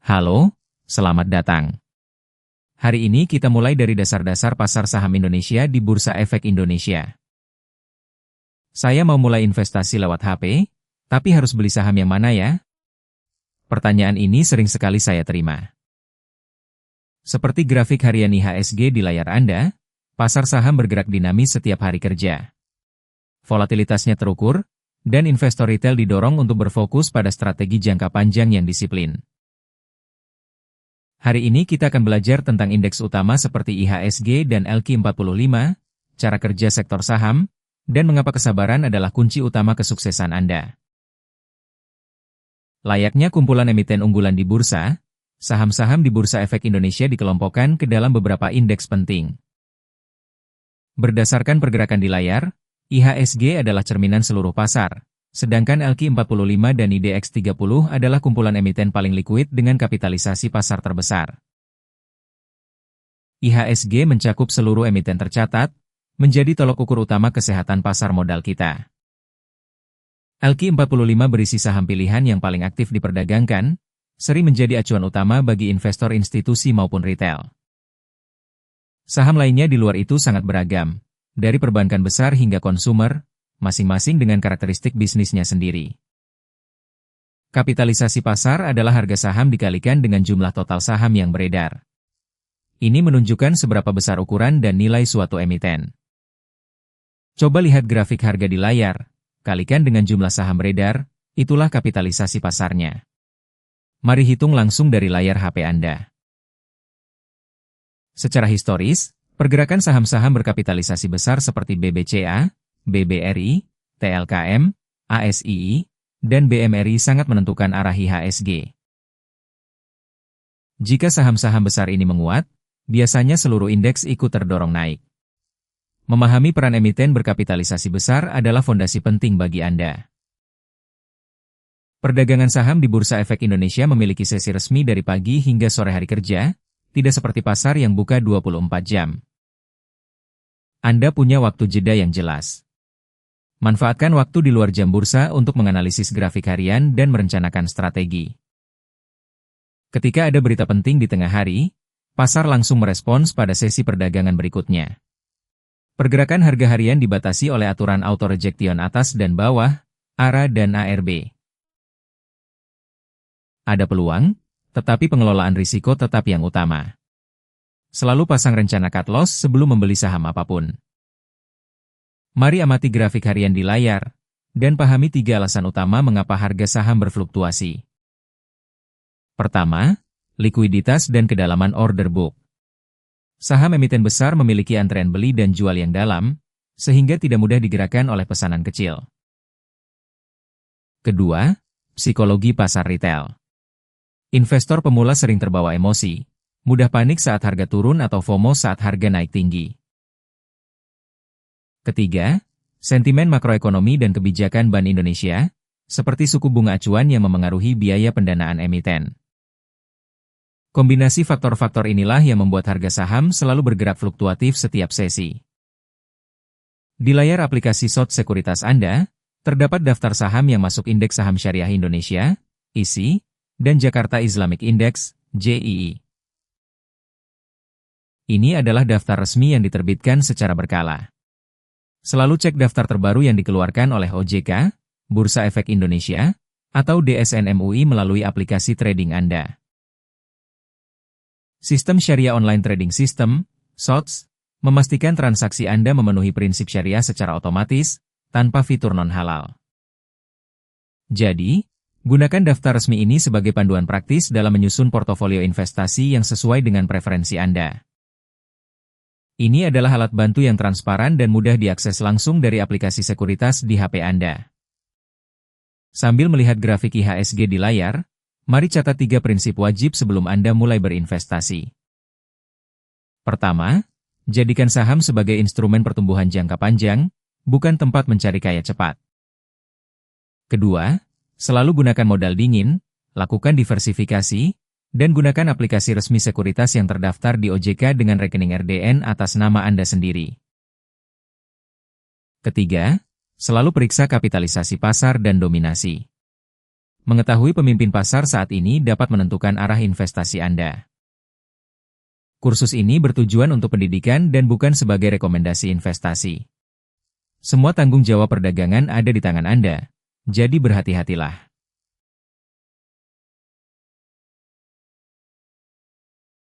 Halo, selamat datang. Hari ini kita mulai dari dasar-dasar pasar saham Indonesia di Bursa Efek Indonesia. Saya mau mulai investasi lewat HP, tapi harus beli saham yang mana ya? Pertanyaan ini sering sekali saya terima. Seperti grafik harian IHSG di layar Anda, pasar saham bergerak dinamis setiap hari kerja. Volatilitasnya terukur, dan investor retail didorong untuk berfokus pada strategi jangka panjang yang disiplin. Hari ini kita akan belajar tentang indeks utama seperti IHSG dan LQ45, cara kerja sektor saham, dan mengapa kesabaran adalah kunci utama kesuksesan Anda. Layaknya kumpulan emiten unggulan di bursa, saham-saham di Bursa Efek Indonesia dikelompokkan ke dalam beberapa indeks penting. Berdasarkan pergerakan di layar, IHSG adalah cerminan seluruh pasar, sedangkan LQ45 dan IDX30 adalah kumpulan emiten paling likuid dengan kapitalisasi pasar terbesar. IHSG mencakup seluruh emiten tercatat, menjadi tolok ukur utama kesehatan pasar modal kita. LQ45 berisi saham pilihan yang paling aktif diperdagangkan, sering menjadi acuan utama bagi investor institusi maupun retail. Saham lainnya di luar itu sangat beragam, dari perbankan besar hingga konsumer, masing-masing dengan karakteristik bisnisnya sendiri. Kapitalisasi pasar adalah harga saham dikalikan dengan jumlah total saham yang beredar. Ini menunjukkan seberapa besar ukuran dan nilai suatu emiten. Coba lihat grafik harga di layar, kalikan dengan jumlah saham beredar, itulah kapitalisasi pasarnya. Mari hitung langsung dari layar HP Anda. Secara historis, pergerakan saham-saham berkapitalisasi besar seperti BBCA, BBRI, TLKM, ASII, dan BMRI sangat menentukan arah IHSG. Jika saham-saham besar ini menguat, biasanya seluruh indeks ikut terdorong naik. Memahami peran emiten berkapitalisasi besar adalah fondasi penting bagi Anda. Perdagangan saham di Bursa Efek Indonesia memiliki sesi resmi dari pagi hingga sore hari kerja, tidak seperti pasar yang buka 24 jam. Anda punya waktu jeda yang jelas. Manfaatkan waktu di luar jam bursa untuk menganalisis grafik harian dan merencanakan strategi. Ketika ada berita penting di tengah hari, pasar langsung merespons pada sesi perdagangan berikutnya. Pergerakan harga harian dibatasi oleh aturan auto rejection atas dan bawah, ARA dan ARB. Ada peluang, tetapi pengelolaan risiko tetap yang utama. Selalu pasang rencana cut loss sebelum membeli saham apapun. Mari amati grafik harian di layar, dan pahami 3 alasan utama mengapa harga saham berfluktuasi. Pertama, likuiditas dan kedalaman order book. Saham emiten besar memiliki antrean beli dan jual yang dalam, sehingga tidak mudah digerakkan oleh pesanan kecil. Kedua, psikologi pasar retail. Investor pemula sering terbawa emosi, mudah panik saat harga turun atau FOMO saat harga naik tinggi. Ketiga, sentimen makroekonomi dan kebijakan Bank Indonesia, seperti suku bunga acuan yang memengaruhi biaya pendanaan emiten. Kombinasi faktor-faktor inilah yang membuat harga saham selalu bergerak fluktuatif setiap sesi. Di layar aplikasi SOT sekuritas Anda, terdapat daftar saham yang masuk Indeks Saham Syariah Indonesia, ISI, dan Jakarta Islamic Index, JII. Ini adalah daftar resmi yang diterbitkan secara berkala. Selalu cek daftar terbaru yang dikeluarkan oleh OJK, Bursa Efek Indonesia, atau DSN MUI melalui aplikasi trading Anda. Sistem Syariah Online Trading System, SOTS, memastikan transaksi Anda memenuhi prinsip syariah secara otomatis, tanpa fitur non-halal. Jadi, gunakan daftar resmi ini sebagai panduan praktis dalam menyusun portofolio investasi yang sesuai dengan preferensi Anda. Ini adalah alat bantu yang transparan dan mudah diakses langsung dari aplikasi sekuritas di HP Anda. Sambil melihat grafik IHSG di layar, mari catat 3 prinsip wajib sebelum Anda mulai berinvestasi. Pertama, jadikan saham sebagai instrumen pertumbuhan jangka panjang, bukan tempat mencari kaya cepat. Kedua, selalu gunakan modal dingin, lakukan diversifikasi, dan gunakan aplikasi resmi sekuritas yang terdaftar di OJK dengan rekening RDN atas nama Anda sendiri. Ketiga, selalu periksa kapitalisasi pasar dan dominasi. Mengetahui pemimpin pasar saat ini dapat menentukan arah investasi Anda. Kursus ini bertujuan untuk pendidikan dan bukan sebagai rekomendasi investasi. Semua tanggung jawab perdagangan ada di tangan Anda, jadi berhati-hatilah.